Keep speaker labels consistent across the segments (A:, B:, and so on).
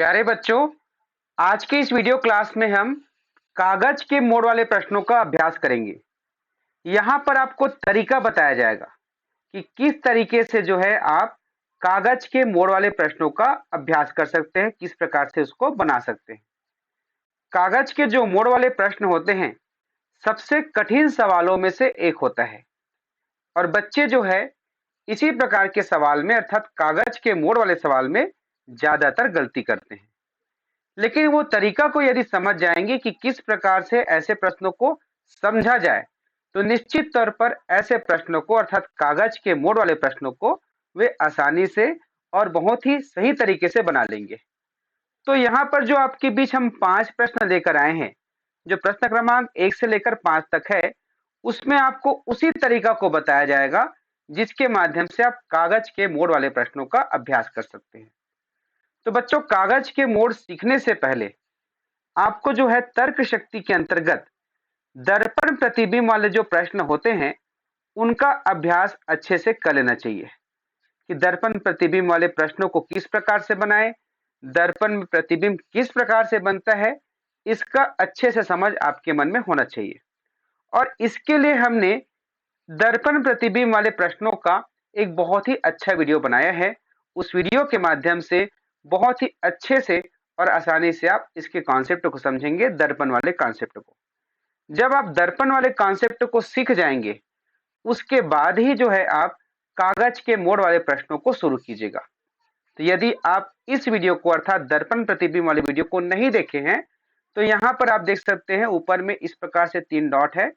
A: प्यारे बच्चों, आज के इस वीडियो क्लास में हम कागज के मोड़ वाले प्रश्नों का अभ्यास करेंगे। यहाँ पर आपको तरीका बताया जाएगा कि किस तरीके से जो है आप कागज के मोड़ वाले प्रश्नों का अभ्यास कर सकते हैं, किस प्रकार से उसको बना सकते हैं। कागज के जो मोड़ वाले प्रश्न होते हैं, सबसे कठिन सवालों में से एक होता है और बच्चे जो है इसी प्रकार के सवाल में अर्थात कागज के मोड़ वाले सवाल में ज्यादातर गलती करते हैं। लेकिन वो तरीका को यदि समझ जाएंगे कि किस प्रकार से ऐसे प्रश्नों को समझा जाए, तो निश्चित तौर पर ऐसे प्रश्नों को अर्थात कागज के मोड़ वाले प्रश्नों को वे आसानी से और बहुत ही सही तरीके से बना लेंगे। तो यहाँ पर जो आपके बीच हम 5 प्रश्न लेकर आए हैं, जो प्रश्न क्रमांक 1 से लेकर 5 तक है, उसमें आपको उसी तरीका को बताया जाएगा जिसके माध्यम से आप कागज के मोड़ वाले प्रश्नों का अभ्यास कर सकते हैं। तो बच्चों, कागज के मोड़ सीखने से पहले आपको जो है तर्क शक्ति के अंतर्गत दर्पण प्रतिबिंब वाले जो प्रश्न होते हैं, उनका अभ्यास अच्छे से कर लेना चाहिए कि दर्पण प्रतिबिंब वाले प्रश्नों को किस प्रकार से बनाएं, दर्पण में प्रतिबिंब किस प्रकार से बनता है, इसका अच्छे से समझ आपके मन में होना चाहिए। और इसके लिए हमने दर्पण प्रतिबिंब वाले प्रश्नों का एक बहुत ही अच्छा वीडियो बनाया है। उस वीडियो के माध्यम से बहुत ही अच्छे से और आसानी से आप इसके कॉन्सेप्ट को समझेंगे, दर्पण वाले कॉन्सेप्ट को। जब आप दर्पण वाले कॉन्सेप्ट को सीख जाएंगे, उसके बाद ही जो है आप कागज के मोड़ वाले प्रश्नों को शुरू कीजिएगा। तो यदि आप इस वीडियो को अर्थात दर्पण प्रतिबिंब वाले वीडियो को नहीं देखे हैं, तो यहाँ पर आप देख सकते हैं ऊपर में इस प्रकार से 3 डॉट है,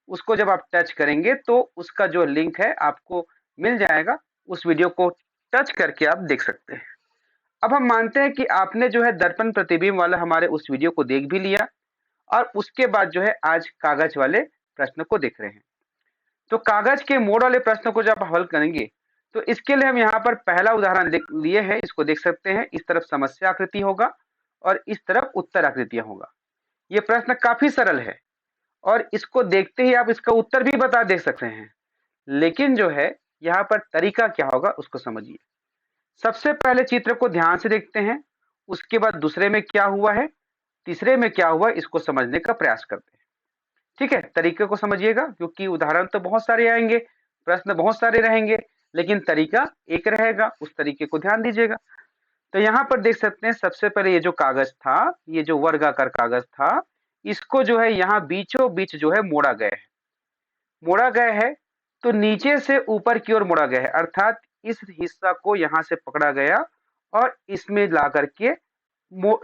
A: उसको जब आप टच करेंगे तो उसका जो लिंक है आपको मिल जाएगा। उस वीडियो को टच करके आप देख सकते हैं। अब हम मानते हैं कि आपने जो है दर्पण प्रतिबिंब वाला हमारे उस वीडियो को देख भी लिया और उसके बाद जो है आज कागज वाले प्रश्न को देख रहे हैं। तो कागज के मोड़ वाले प्रश्नों को जब हल करेंगे, तो इसके लिए हम यहाँ पर पहला उदाहरण लिए हैं, इसको देख सकते हैं। इस तरफ समस्या आकृति होगा और इस तरफ उत्तर आकृतियां होगा। ये प्रश्न काफी सरल है और इसको देखते ही आप इसका उत्तर भी बता दे सकते हैं। लेकिन जो है यहाँ पर तरीका क्या होगा उसको समझिए। सबसे पहले चित्र को ध्यान से देखते हैं, उसके बाद दूसरे में क्या हुआ है, तीसरे में क्या हुआ, इसको समझने का प्रयास करते हैं। ठीक है, तरीके को समझिएगा क्योंकि उदाहरण तो बहुत सारे आएंगे, प्रश्न बहुत सारे रहेंगे, लेकिन तरीका एक रहेगा, उस तरीके को ध्यान दीजिएगा। तो यहाँ पर देख सकते हैं सबसे पहले ये जो कागज था, ये जो वर्गाकार कागज था, इसको जो है यहाँ बीचों बीच जो है मोड़ा गया है। मोड़ा गया है तो नीचे से ऊपर की ओर मोड़ा गया है, अर्थात इस हिस्सा को यहाँ से पकड़ा गया और इसमें ला करके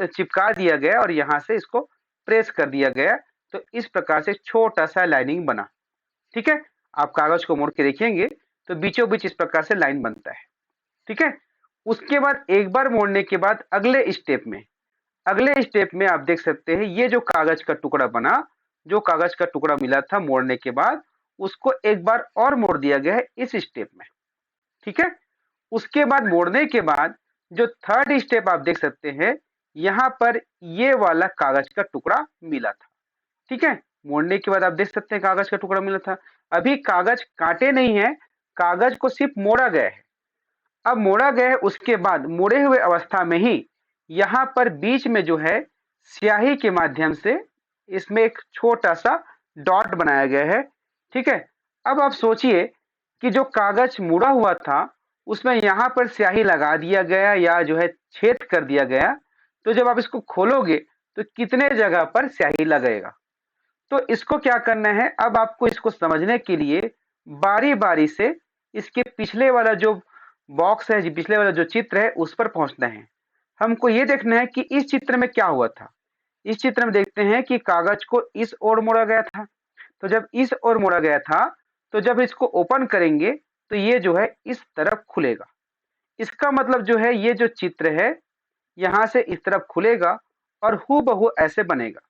A: चिपका दिया गया और यहाँ से इसको प्रेस कर दिया गया। तो इस प्रकार से छोटा सा लाइनिंग बना। ठीक है, आप कागज को मोड़ के देखेंगे तो बीचों बीच इस प्रकार से लाइन बनता है। ठीक है, उसके बाद एक बार मोड़ने के बाद अगले स्टेप में आप देख सकते हैं ये जो कागज का टुकड़ा बना, जो कागज का टुकड़ा मिला था मोड़ने के बाद, उसको एक बार और मोड़ दिया गया है इस स्टेप में। ठीक है, उसके बाद मोड़ने के बाद जो थर्ड स्टेप आप देख सकते हैं, यहाँ पर ये वाला कागज का टुकड़ा मिला था। ठीक है, मोड़ने के बाद आप देख सकते हैं कागज का टुकड़ा मिला था। अभी कागज काटे नहीं है, कागज को सिर्फ मोड़ा गया है। अब मोड़ा गया है, उसके बाद मोड़े हुए अवस्था में ही यहाँ पर बीच में जो है स्याही के माध्यम से इसमें एक छोटा सा डॉट बनाया गया है। ठीक है, अब आप सोचिए कि जो कागज मुड़ा हुआ था उसमें यहाँ पर स्याही लगा दिया गया या जो है छेद कर दिया गया, तो जब आप इसको खोलोगे तो कितने जगह पर स्याही लगेगा। तो इसको क्या करना है, अब आपको इसको समझने के लिए बारी बारी से इसके पिछले वाला जो बॉक्स है, पिछले वाला जो चित्र है, उस पर पहुंचना है। हमको ये देखना है कि इस चित्र में क्या हुआ था। इस चित्र में देखते हैं कि कागज को इस ओर मोड़ा गया था। तो जब इस ओर मोड़ा गया था, तो जब इसको ओपन करेंगे तो ये जो है इस तरफ खुलेगा। इसका मतलब जो है ये जो चित्र है यहाँ से इस तरफ खुलेगा और हूबहू ऐसे बनेगा।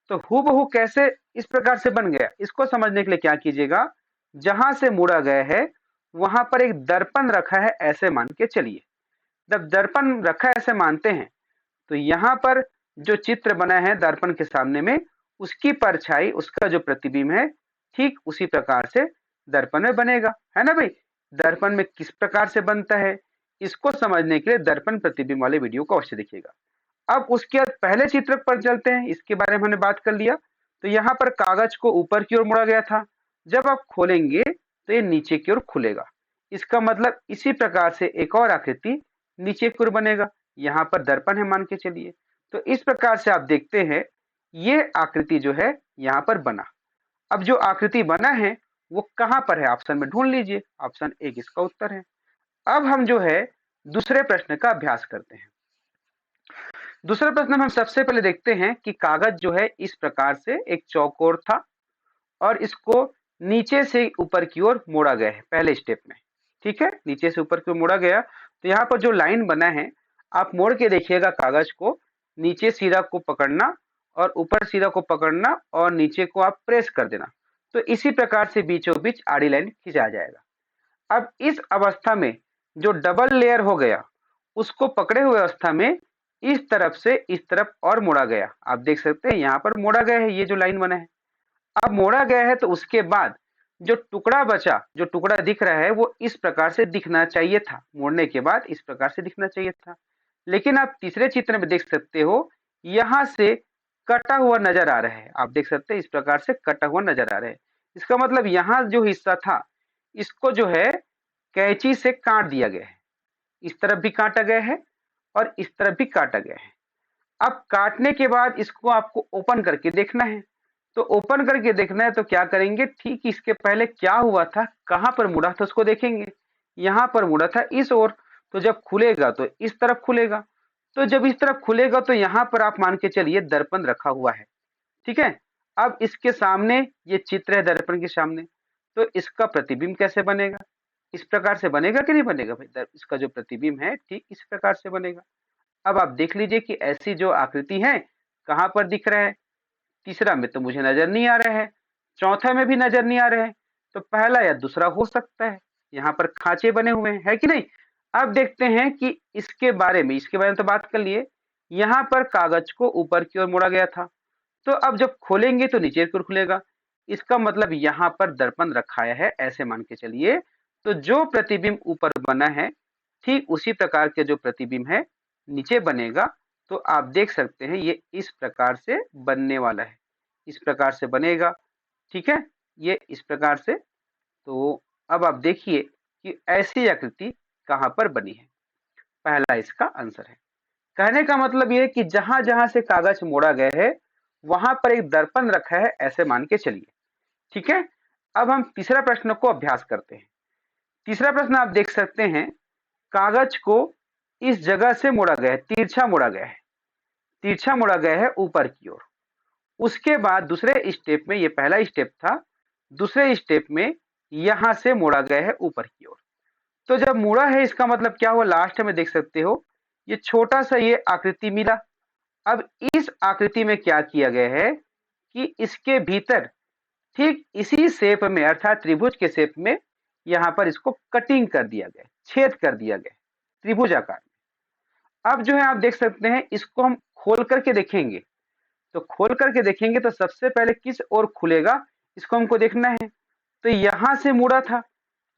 A: तो हूबहू कैसे इस प्रकार से बन गया, इसको समझने के लिए क्या कीजिएगा, जहां से मोड़ा गया है वहां पर एक दर्पण रखा है ऐसे मान के चलिए। जब दर्पण रखा है ऐसे मानते हैं, तो यहाँ पर जो चित्र बना है दर्पण के सामने में, उसकी परछाई, उसका जो प्रतिबिंब है, ठीक उसी प्रकार से दर्पण में बनेगा, है ना भाई। दर्पण में किस प्रकार से बनता है, इसको समझने के लिए दर्पण प्रतिबिंब वाले वीडियो को अवश्य देखिएगा। अब उसके बाद पहले चित्र पर चलते हैं, इसके बारे में हमने बात कर लिया। तो यहाँ पर कागज को ऊपर की ओर मोड़ा गया था, जब आप खोलेंगे तो ये नीचे की ओर खुलेगा। इसका मतलब इसी प्रकार से एक और आकृति नीचे की ओर बनेगा। यहाँ पर दर्पण है मान के चलिए, तो इस प्रकार से आप देखते हैं ये आकृति जो है यहाँ पर बना। अब जो आकृति बना है वो कहाँ पर है, ऑप्शन में ढूंढ लीजिए। ऑप्शन एक इसका उत्तर है। अब हम जो है दूसरे प्रश्न का अभ्यास करते हैं। दूसरे प्रश्न में हम सबसे पहले देखते हैं कि कागज जो है इस प्रकार से एक चौकोर था और इसको नीचे से ऊपर की ओर मोड़ा गया है पहले स्टेप में। ठीक है, नीचे से ऊपर की ओर मोड़ा गया। तो यहाँ पर जो लाइन बना है आप मोड़ के देखिएगा कागज को, नीचे सिरा को पकड़ना और ऊपर सिरा को पकड़ना और नीचे को आप प्रेस कर देना। तो इसी प्रकार से बीचों बीच आड़ी लाइन खींचा जाएगा। अब इस अवस्था में जो डबल लेयर हो गया उसको पकड़े हुए अवस्था में इस तरफ से इस तरफ और मोड़ा गया। आप देख सकते हैं यहाँ पर मोड़ा गया है, ये जो लाइन बना है। अब मोड़ा गया है तो उसके बाद जो टुकड़ा बचा, जो टुकड़ा दिख रहा है वो इस प्रकार से दिखना चाहिए था, मोड़ने के बाद इस प्रकार से दिखना चाहिए था। लेकिन आप तीसरे चित्र में देख सकते हो यहाँ से कटा हुआ नजर आ रहा है। आप देख सकते हैं इस प्रकार से कटा हुआ नजर आ रहा है। इसका मतलब यहाँ जो हिस्सा था इसको जो है कैंची से काट दिया गया है। इस तरफ भी काटा गया है और इस तरफ भी काटा गया है। अब काटने के बाद इसको आपको ओपन करके देखना है। तो ओपन करके देखना है तो क्या करेंगे, ठीक इसके पहले क्या हुआ था, कहां पर मुड़ा था उसको देखेंगे। यहां पर मुड़ा था इस ओर, तो जब खुलेगा तो इस तरफ खुलेगा। तो जब इस तरफ खुलेगा तो यहां पर आप मान के चलिए दर्पण रखा हुआ है। ठीक है, अब इसके सामने ये चित्र है दर्पण के सामने, तो इसका प्रतिबिंब कैसे बनेगा, इस प्रकार से बनेगा कि नहीं बनेगा भाई। इसका जो प्रतिबिंब है ठीक इस प्रकार से बनेगा। अब आप देख लीजिए कि ऐसी जो आकृति है कहां पर दिख रहा है। तीसरा में तो मुझे नजर नहीं आ रहा है, चौथा में भी नजर नहीं आ रहा है, तो पहला या दूसरा हो सकता है। यहाँ पर खांचे बने हुए हैं, है कि नहीं। अब देखते हैं कि इसके बारे में तो बात कर लिए। यहाँ पर कागज को ऊपर की ओर मोड़ा गया था, तो अब जब खोलेंगे तो नीचे की ओर खुलेगा। इसका मतलब यहाँ पर दर्पण रखाया है ऐसे मान के चलिए। तो जो प्रतिबिंब ऊपर बना है ठीक उसी प्रकार के जो प्रतिबिंब है नीचे बनेगा। तो आप देख सकते हैं ये इस प्रकार से बनने वाला है, इस प्रकार से बनेगा। ठीक है, ये इस प्रकार से। तो अब आप देखिए कि ऐसी आकृति कहाँ पर बनी है। पहला इसका आंसर है। कहने का मतलब ये कि जहां जहां से कागज मोड़ा गया है वहां पर एक दर्पण रखा है ऐसे मान के चलिए। ठीक है, अब हम तीसरा प्रश्न को अभ्यास करते हैं। तीसरा प्रश्न आप देख सकते हैं कागज को इस जगह से मोड़ा गया है, तिरछा मोड़ा गया है, तिरछा मोड़ा गया है ऊपर की ओर। उसके बाद दूसरे स्टेप में, ये पहला स्टेप था, दूसरे स्टेप में यहां से मोड़ा गया है ऊपर की ओर। तो जब मुड़ा है इसका मतलब क्या हुआ, लास्ट में देख सकते हो ये छोटा सा ये आकृति मिला। अब इस आकृति में क्या किया गया है कि इसके भीतर ठीक इसी शेप में अर्थात त्रिभुज के शेप में यहाँ पर इसको कटिंग कर दिया गया, छेद कर दिया गया त्रिभुज आकार में। अब जो है आप देख सकते हैं इसको हम खोल करके देखेंगे। तो खोल करके देखेंगे तो सबसे पहले किस ओर खुलेगा इसको हमको देखना है। तो यहाँ से मुड़ा था,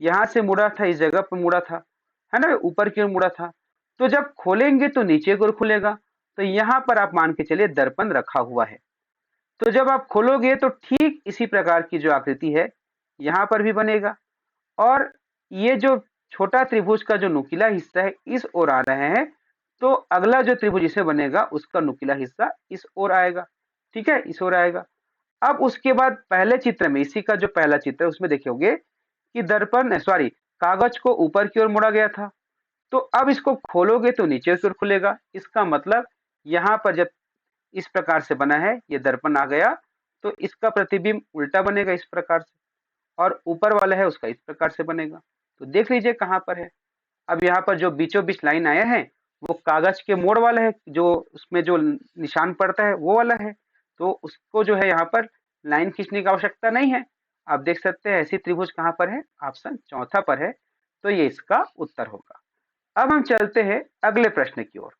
A: यहाँ से मुड़ा था, इस जगह पर मुड़ा था, है ना, ऊपर की ओर मुड़ा था। तो जब खोलेंगे तो नीचे की ओर खुलेगा। तो यहाँ पर आप मान के चलिए दर्पण रखा हुआ है। तो जब आप खोलोगे तो ठीक इसी प्रकार की जो आकृति है यहाँ पर भी बनेगा। और ये जो छोटा त्रिभुज का जो नुकीला हिस्सा है इस ओर आ रहा है, तो अगला जो त्रिभुज इसे बनेगा उसका नुकीला हिस्सा इस ओर आएगा। ठीक है, इस ओर आएगा। अब उसके बाद पहले चित्र में, इसी का जो पहला चित्र है उसमें देखोगे कि कागज को ऊपर की ओर मोड़ा गया था। तो अब इसको खोलोगे तो नीचे की ओर खुलेगा। इसका मतलब यहाँ पर जब इस प्रकार से बना है, ये दर्पण आ गया, तो इसका प्रतिबिंब उल्टा बनेगा इस प्रकार से, और ऊपर वाला है उसका इस प्रकार से बनेगा। तो देख लीजिए कहाँ पर है। अब यहाँ पर जो बीचों बीच लाइन आया है वो कागज के मोड़ वाला है, जो उसमें जो निशान पड़ता है वो वाला है। तो उसको जो है यहाँ पर लाइन खींचने की आवश्यकता नहीं है। आप देख सकते हैं ऐसी त्रिभुज कहाँ पर है, ऑप्शन चौथा पर है। तो ये इसका उत्तर होगा। अब हम चलते हैं अगले प्रश्न की ओर,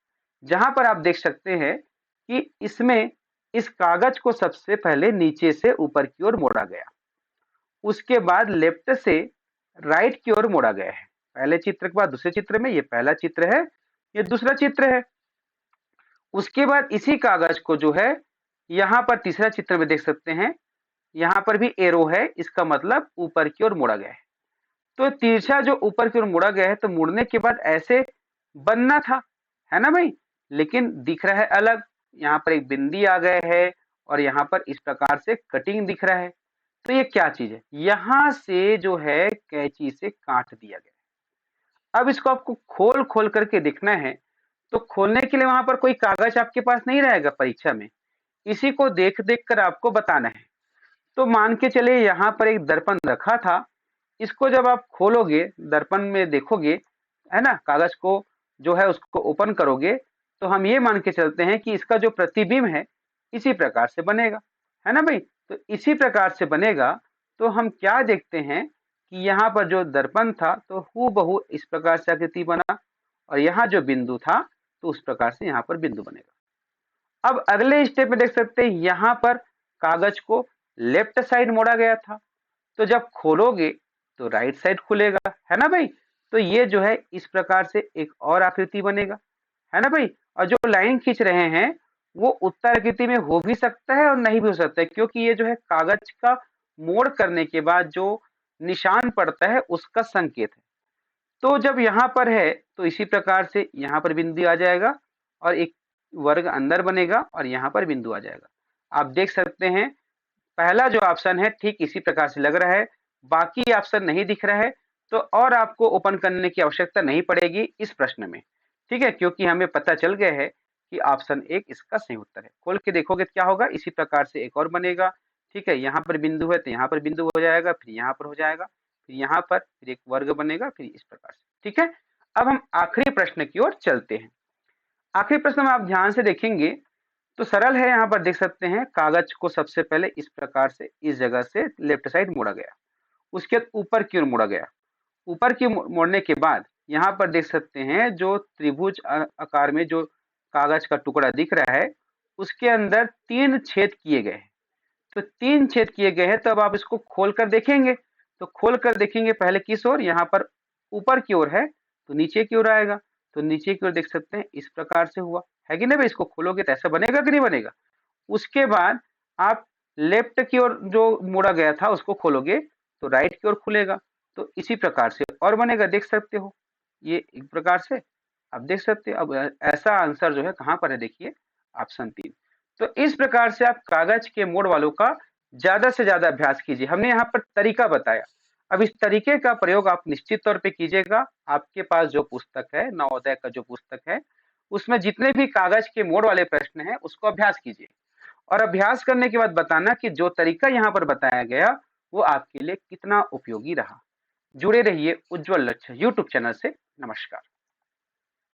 A: जहां पर आप देख सकते हैं कि इसमें इस कागज को सबसे पहले नीचे से ऊपर की ओर मोड़ा गया, उसके बाद लेफ्ट से राइट की ओर मोड़ा गया है। पहले चित्र के बाद दूसरे चित्र में, ये पहला चित्र है, ये दूसरा चित्र है। उसके बाद इसी कागज को जो है यहाँ पर तीसरा चित्र में देख सकते हैं, यहाँ पर भी एरो है, इसका मतलब ऊपर की ओर मोड़ा गया है। तो तिरछा जो ऊपर की ओर मुड़ा गया है, तो मुड़ने के बाद ऐसे बनना था, है ना भाई? लेकिन दिख रहा है अलग। यहाँ पर एक बिंदी आ गए है और यहाँ पर इस प्रकार से कटिंग दिख रहा है। तो ये क्या चीज है? यहाँ से जो है कैंची से काट दिया गया है। अब इसको आपको खोल खोल करके देखना है। तो खोलने के लिए वहां पर कोई कागज आपके पास नहीं रहेगा परीक्षा में, इसी को देख देख कर आपको बताना है। तो मान के चलिए यहाँ पर एक दर्पण रखा था, इसको जब आप खोलोगे, दर्पण में देखोगे, है ना, कागज को जो है उसको ओपन करोगे, तो हम ये मान के चलते हैं कि इसका जो प्रतिबिंब है इसी प्रकार से बनेगा, है ना भाई? तो इसी प्रकार से बनेगा। तो हम क्या देखते हैं कि यहाँ पर जो दर्पण था तो हूबहू इस प्रकार से आकृति बना, और यहाँ जो बिंदु था तो उस प्रकार से यहाँ पर बिंदु बनेगा। अब अगले स्टेप में देख सकते हैं, यहाँ पर कागज को लेफ्ट साइड मोड़ा गया था, तो जब खोलोगे तो राइट साइड खुलेगा, है ना भाई? तो ये जो है इस प्रकार से एक और आकृति बनेगा, है ना भाई? और जो लाइन खींच रहे हैं वो उत्तर आकृति में हो भी सकता है और नहीं भी हो सकता है, क्योंकि ये जो है कागज का मोड़ करने के बाद जो निशान पड़ता है उसका संकेत है। तो जब यहाँ पर है तो इसी प्रकार से यहाँ पर बिंदु आ जाएगा और एक वर्ग अंदर बनेगा और यहाँ पर बिंदु आ जाएगा। आप देख सकते हैं पहला जो ऑप्शन है ठीक इसी प्रकार से लग रहा है, बाकी ऑप्शन नहीं दिख रहा है, तो और आपको ओपन करने की आवश्यकता नहीं पड़ेगी इस प्रश्न में, ठीक है? क्योंकि हमें पता चल गया है कि ऑप्शन 1 इसका सही उत्तर है। खोल के देखोगे तो क्या होगा, इसी प्रकार से एक और बनेगा, ठीक है? यहाँ पर बिंदु है तो यहाँ पर बिंदु हो जाएगा, फिर यहाँ पर हो जाएगा, फिर यहाँ पर, फिर एक वर्ग बनेगा, फिर इस प्रकार से, ठीक है? अब हम आखिरी प्रश्न की ओर चलते हैं। आखिरी प्रश्न में आप ध्यान से देखेंगे तो सरल है। यहाँ पर देख सकते हैं कागज को सबसे पहले इस प्रकार से इस जगह से लेफ्ट साइड मोड़ा गया, उसके बाद ऊपर की ओर मोड़ा गया। ऊपर की मोड़ने के बाद यहाँ पर देख सकते हैं जो त्रिभुज आकार में जो कागज का टुकड़ा दिख रहा है उसके अंदर 3 छेद किए गए हैं। तो 3 छेद किए गए हैं, तो अब आप इसको खोल कर देखेंगे। तो खोल कर देखेंगे पहले किस ओर, यहाँ पर ऊपर की ओर है तो नीचे की ओर आएगा। तो नीचे की ओर देख सकते हैं इस प्रकार से हुआ है कि नहीं भाई? इसको खोलोगे तो ऐसा बनेगा कि नहीं बनेगा? उसके बाद आप लेफ्ट की ओर जो मोड़ा गया था उसको खोलोगे तो राइट की ओर खुलेगा। तो इसी प्रकार से और बनेगा, देख सकते हो ये एक प्रकार से आप देख सकते हो। अब ऐसा आंसर जो है कहाँ पर है, देखिए ऑप्शन 3। तो इस प्रकार से आप कागज के मोड़ वालों का ज्यादा से ज्यादा अभ्यास कीजिए। हमने यहाँ पर तरीका बताया, अब इस तरीके का प्रयोग आप निश्चित तौर पे कीजिएगा। आपके पास जो पुस्तक है, नवोदय का जो पुस्तक है, उसमें जितने भी कागज के मोड़ वाले प्रश्न हैं उसको अभ्यास कीजिए, और अभ्यास करने के बाद बताना कि जो तरीका यहाँ पर बताया गया वो आपके लिए कितना उपयोगी रहा। जुड़े रहिए उज्जवल लक्ष्य यूट्यूब चैनल से। नमस्कार।